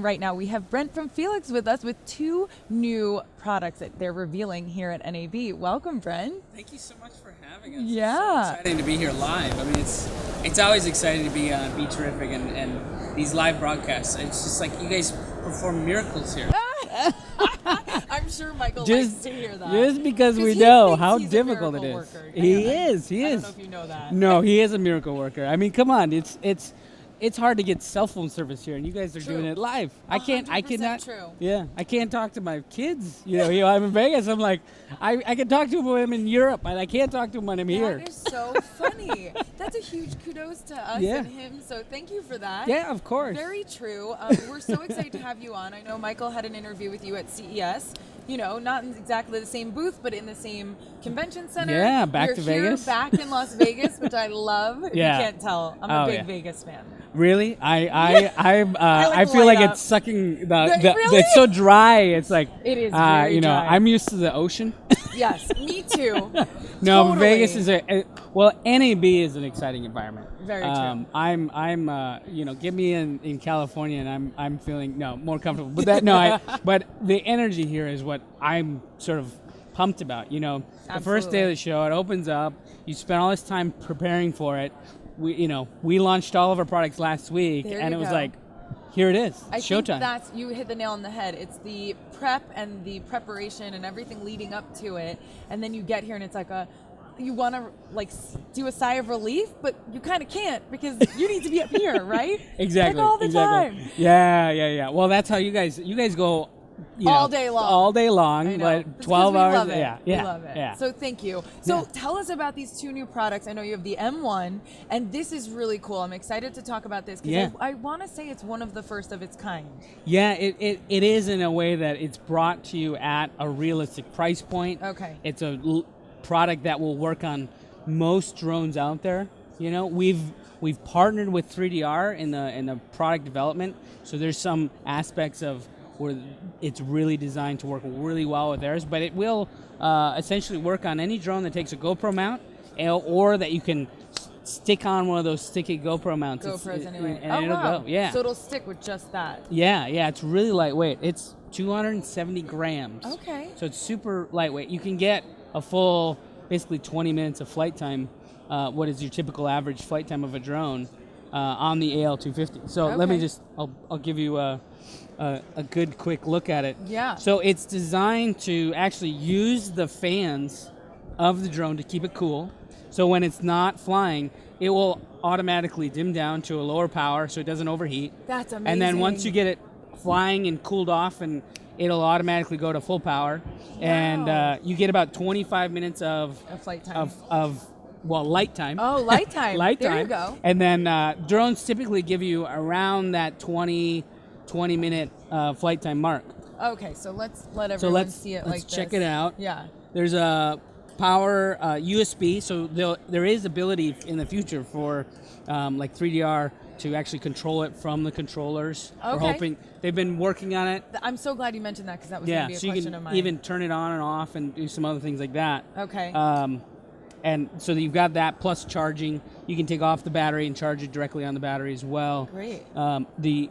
right now. We have Brent from Fiilex with us with 2 new products that they're revealing here at NAB. Welcome, Brent. Thank you so much for having us. Yeah. It's so exciting to be here live. I mean, it's always exciting to be on BeTerrific and these live broadcasts. It's just like you guys perform miracles here. I'm sure Michael likes to hear that. Just because we know how difficult it is. He is. I don't know if you know that. No, he is a miracle worker. I mean, come on. It's hard to get cell phone service here, and you guys are doing it live. I cannot. True. Yeah, I can't talk to my kids. You know, I'm in Vegas. I'm like, I can talk to them in Europe, and I can't talk to them when I'm here. That is so funny. That's a huge kudos to us and him. So thank you for that. Yeah, of course. Very true. We're so excited to have you on. I know Michael had an interview with you at CES. You know, not in exactly the same booth, but in the same convention center. Yeah, back We're to here, Vegas. back in Las Vegas, which I love. If Yeah. you can't tell, I'm a big Vegas fan. Really? I feel like it's sucking Really? it's so dry. It's like It is very dry. I'm used to the ocean. Yes, me too. No, Totally. Vegas is NAB is an exciting environment. Very true. I'm get me in California and I'm feeling more comfortable. But but the energy here is what I'm sort of pumped about. You know, the first day of the show, it opens up. You spend all this time preparing for it. We launched all of our products last week, and it was like, here it is. I Showtime. think you hit the nail on the head. It's the prep and the preparation and everything leading up to it, and then you get here and it's like you want to do a sigh of relief, but you kind of can't because you need to be up here, right? Exactly. Like all the time. Yeah. Well, that's how you guys go. All day long. All day long, I know. but It's 12 'cause we hours. love it. Yeah. We love it. Yeah. So thank you. So tell us about these 2 new products. I know you have the M1, and this is really cool. I'm excited to talk about this because I want to say it's one of the first of its kind. Yeah, it is in a way that it's brought to you at a realistic price point. Okay. It's a product that will work on most drones out there. You know, we've partnered with 3DR in the product development, so there's some aspects of where it's really designed to work really well with theirs, but it will essentially work on any drone that takes a GoPro mount or that you can stick on one of those sticky GoPro mounts. GoPros anyway. And it'll go. Yeah. So it'll stick with just that. Yeah, it's really lightweight. It's 270 grams. Okay. So it's super lightweight. You can get a full, basically 20 minutes of flight time, what is your typical average flight time of a drone, on the AL250. So let me I'll give you a good quick look at it. Yeah. So it's designed to actually use the fans of the drone to keep it cool. So when it's not flying, it will automatically dim down to a lower power so it doesn't overheat. That's amazing. And then once you get it flying and cooled off, and it'll automatically go to full power. Wow. And you get about 25 minutes of flight time. Light time. Oh, light time. Light there time. you go. And then drones typically give you around that 20 minute flight time mark. Okay, so let's let everyone see it like this. Let's check it out. Yeah. There's a power USB, so there is ability in the future for 3DR to actually control it from the controllers. Okay. We're hoping they've been working on it. I'm so glad you mentioned that because that was going to be a so question you can of mine. even turn it on and off and do some other things like that. Okay. And so you've got that plus charging. You can take off the battery and charge it directly on the battery as well. Great. The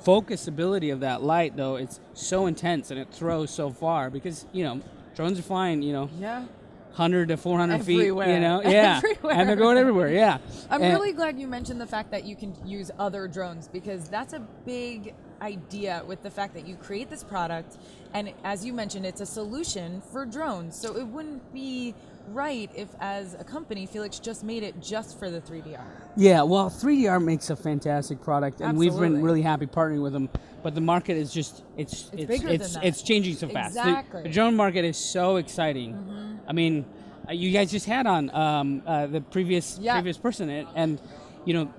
focus ability of that light, though, it's so intense and it throws so far because, drones are flying, 100 to 400 Everywhere. feet, yeah. Everywhere. And they're going everywhere, yeah. I'm really glad you mentioned the fact that you can use other drones because that's a big idea with the fact that you create this product and as you mentioned, it's a solution for drones. So it wouldn't be right if as a company, Fiilex just made it just for the 3DR. Yeah, well, 3DR makes a fantastic product and Absolutely. we've been really happy partnering with them, but the market is just, it's bigger than that. It's changing so fast. Exactly. The drone market is so exciting. Mm-hmm. I mean, you guys just had on the previous person, and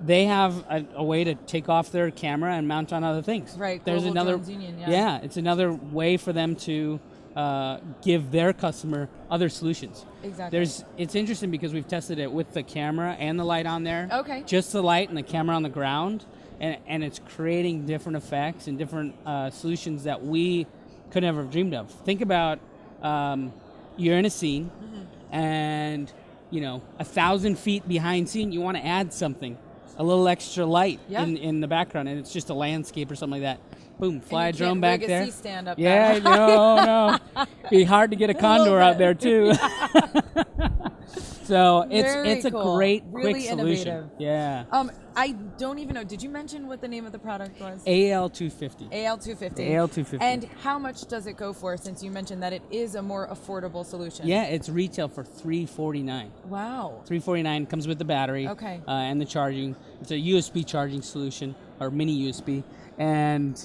they have a way to take off their camera and mount on other things. Right. There's Global another. Drones Union, yeah, it's another way for them to give their customer other solutions. Exactly. It's interesting because we've tested it with the camera and the light on there. Okay. Just the light and the camera on the ground, and it's creating different effects and different solutions that we could never have dreamed of. Think about you're in a scene, and 1,000 feet behind scene, you want to add something. a little extra light Yeah. in the background, and it's just a landscape or something like that. Boom, fly a And you drone can't back rig there. a C-stand up Yeah, that no. Be hard to get a condor out there too. So Very it's a cool. great Really quick solution. innovative. Yeah. I don't even know. Did you mention what the name of the product was? AL250. AL250. The AL250. And how much does it go for, since you mentioned that it is a more affordable solution? Yeah, it's retail for $349. Wow. $349 comes with the battery. Okay. And the charging. It's a USB charging solution, or mini USB, and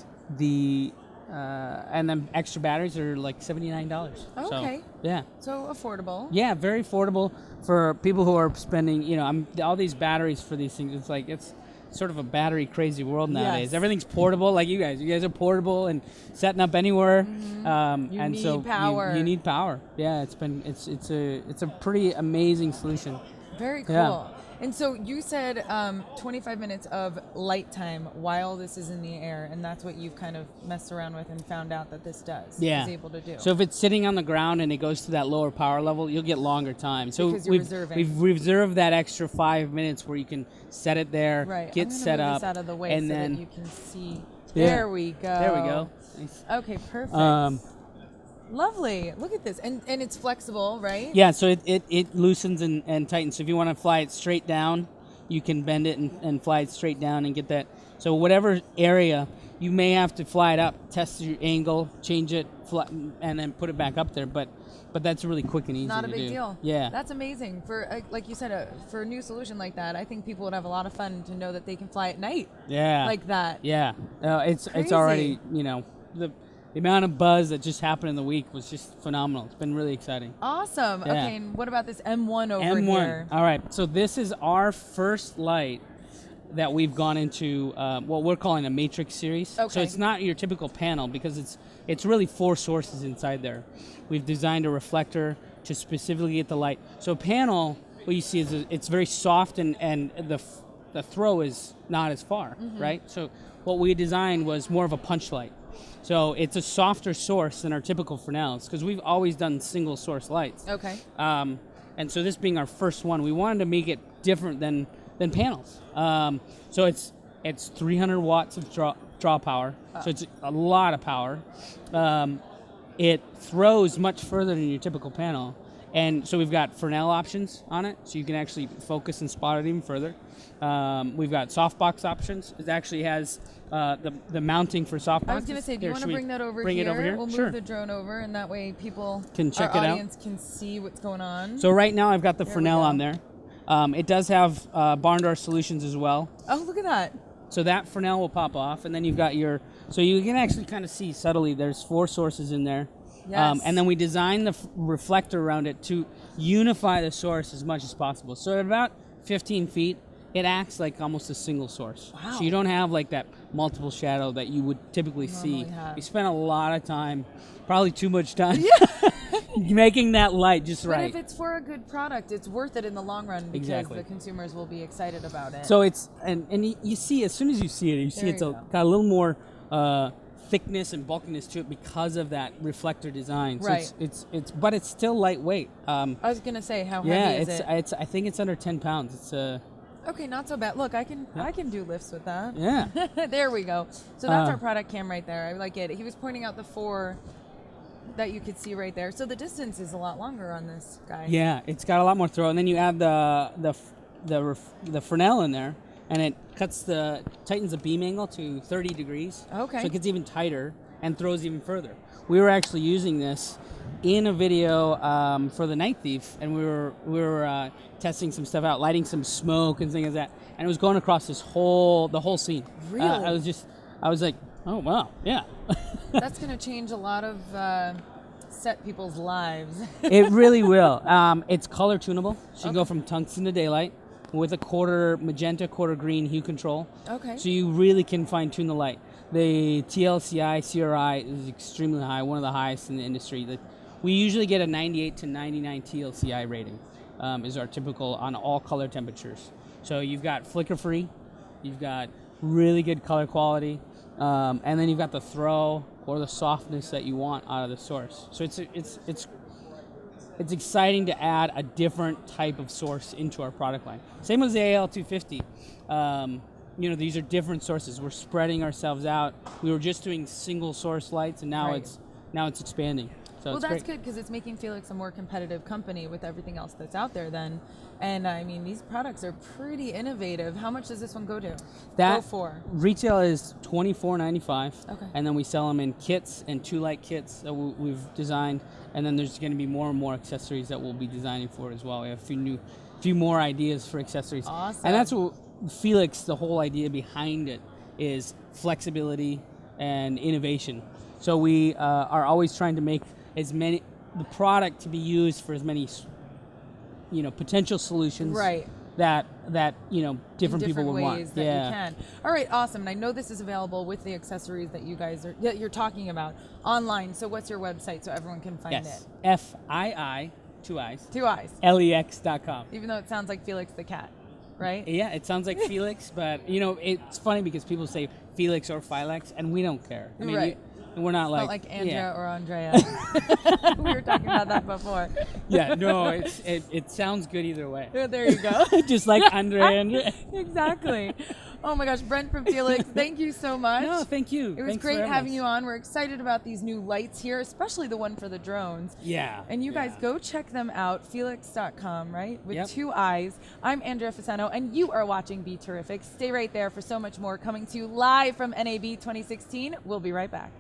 then extra batteries are like $79. Okay. So, yeah. So affordable. Yeah, very affordable for people who are spending, all these batteries for these things. It's like, it's sort of a battery crazy world nowadays. Yes. Everything's portable, like you guys. You guys are portable and setting up anywhere. You and need so power. You need power. Yeah, it's a pretty amazing solution. Very cool. Yeah. And so you said 25 minutes of light time while this is in the air, and that's what you've kind of messed around with and found out that this does. Yeah. Is able to do. So if it's sitting on the ground and it goes to that lower power level, you'll get longer time. So Because you're reserving. we've reserved that extra 5 minutes where you can set it there, right. get I'm gonna set move up, this out of the way and so then that you can see. Yeah. There we go. There we go. Nice. Okay, perfect. Lovely. Look at this. And it's flexible, right? Yeah, so it loosens and tightens. So if you want to fly it straight down, you can bend it and fly it straight down and get that. So whatever area, you may have to fly it up, test your angle, change it, and then put it back up there. But that's really quick and easy Not a to big do. deal. Yeah. That's amazing. For like you said, for a new solution like that, I think people would have a lot of fun to know that they can fly at night Yeah. like that. Yeah. It's Crazy. already, the amount of buzz that just happened in the week was just phenomenal. It's been really exciting. Awesome. Yeah. Okay, and what about this M1 over M1. here? All right. So this is our first light that we've gone into what we're calling a matrix series. Okay. So it's not your typical panel because it's really 4 sources inside there. We've designed a reflector to specifically get the light. So a panel, what you see is it's very soft and the throw is not as far, right? So what we designed was more of a punch light. So it's a softer source than our typical Fresnels because we've always done single source lights. Okay. And so this being our first one, we wanted to make it different than panels. So it's 300 watts of draw power. So it's a lot of power. It throws much further than your typical panel. And so we've got Fresnel options on it, so you can actually focus and spot it even further. We've got softbox options. It actually has the mounting for softboxes. I was going to say, do you want to bring that over bring here? it over here? We'll Sure. move the drone over, and that way people, Can check our it out. audience can see what's going on. So right now I've got the There we Fresnel go. on there. It does have barn door solutions as well. Oh, look at that. So that Fresnel will pop off, and then you've got so you can actually kind of see subtly there's 4 sources in there. Yes. And then we designed the reflector around it to unify the source as much as possible. So at about 15 feet, it acts like almost a single source. Wow. So you don't have like that multiple shadow that you would typically see. Normally have. We spent a lot of time, probably too much time, making that light just But right. if it's for a good product, it's worth it in the long run because Exactly. the consumers will be excited about it. So it's and you see as soon as you see it, you see There it's you a, go. got a little more thickness and bulkiness to it because of that reflector design. So Right. it's but it's still lightweight. I was going to say, how Yeah, heavy is it? it's I think it's under 10 pounds. It's Okay, not so bad. Look, I can do lifts with that. yeah. There we go. So that's our product cam right there. I like it. He was pointing out the 4 that you could see right there. So the distance is a lot longer on this guy. Yeah, it's got a lot more throw, and then you add the Fresnel in there, and it tightens the beam angle to 30 degrees. Okay. So it gets even tighter and throws even further. We were actually using this in a video for the Night Thief, and we were testing some stuff out, lighting some smoke and things like that, and it was going across the whole scene. Really? I was like, oh wow, yeah. That's going to change a lot of set people's lives. It really will. It's color tunable, so you go from tungsten to daylight with a quarter magenta, quarter green hue control. Okay. So you really can fine tune the light. The TLCI, CRI is extremely high, one of the highest in the industry. We usually get a 98 to 99 TLCI rating, is our typical on all color temperatures. So you've got flicker free, you've got really good color quality, and then you've got the throw or the softness that you want out of the source. So it's it's exciting to add a different type of source into our product line. Same as the AL250. These are different sources. We're spreading ourselves out. We were just doing single source lights, and now it's expanding. So well, it's that's great. good because it's making Fiilex a more competitive company with everything else that's out there then. And I mean, these products are pretty innovative. How much does this one go to? That go for? Retail is $24.95. Okay. And then we sell them in kits and 2-light kits that we've designed. And then there's going to be more and more accessories that we'll be designing for as well. We have a few more ideas for accessories. Awesome. And that's what Fiilex, the whole idea behind it is flexibility and innovation. So we are always trying to make the product to be used for as many, potential solutions. Right. That different people would want. ways that you can. All right, awesome. And I know this is available with the accessories that you're talking about online. So what's your website so everyone can find Yes. it? FII, 2 eyes. 2 eyes. LEX.com. Even though it sounds like Fiilex the cat, right? Yeah, it sounds like Fiilex, but it's funny because people say Fiilex or Fiilex, and we don't care. I mean, Right. we're not Not like like Andrea yeah. or Andrea. We were talking about that before. Yeah, no, it sounds good either way. There you go. Just like Andrea. Exactly. Oh my gosh, Brent from Fiilex, thank you so much. No, thank you. It was Thanks great for having us. you on. We're excited about these new lights here, especially the one for the drones. Yeah. And you guys go check them out, Fiilex.com, right? With Yep. 2 eyes. I'm Andrea Fasano, and you are watching Be Terrific. Stay right there for so much more coming to you live from NAB 2016. We'll be right back.